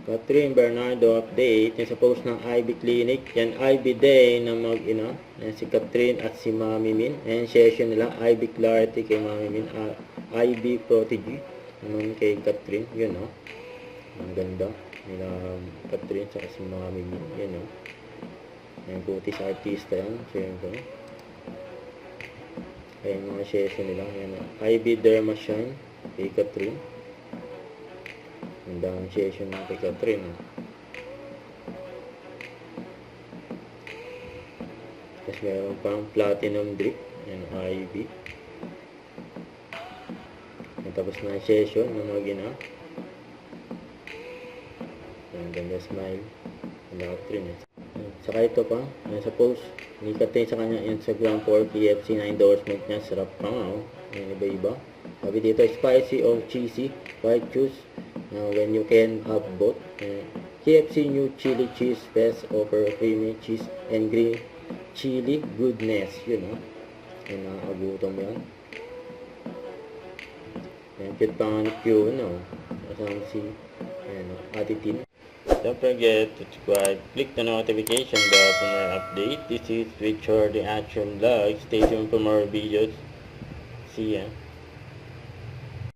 Catherine Bernardo update yung sa post ng IB Clinic. Yan, IB Day na mag-ina. Yan, si Catherine at si Mami Min. Ayan, session nila. IB Clarity kay Mami Min. IB Prodigy naman kay Catherine. Yun, no? Ang ganda. Nila Catherine sa si Mami Min. Yun, no? Ayan, kutis artista yan. Siyempre. Ayan, mga session nila. Ayan, no? IB Derma Shine kay Catherine. Ang daming session ng kay Catherine. Tapos meron pang platinum drip. Yan, IB. Tapos na session ng mga gina. Ang ganda smile. Ang Catherine. Saka ito pa. Yan sa post. Ni Catherine sa kanya Instagram for KFC na endorsement niya. Sarap pa nga. Yan, iba-iba. Sabi dito, spicy or cheesy. White choose. When you can have both. KFC new chili cheese fest offer creamy cheese and green chili goodness. Yun, no? Yan, nakakagutom yan. Yan, cute pa nga ni Q, no? Kasama si Ate Tin. Don't forget to subscribe, click the notification bell for more update. This is Richard the Action Vlog. Stay tuned for more videos. See ya.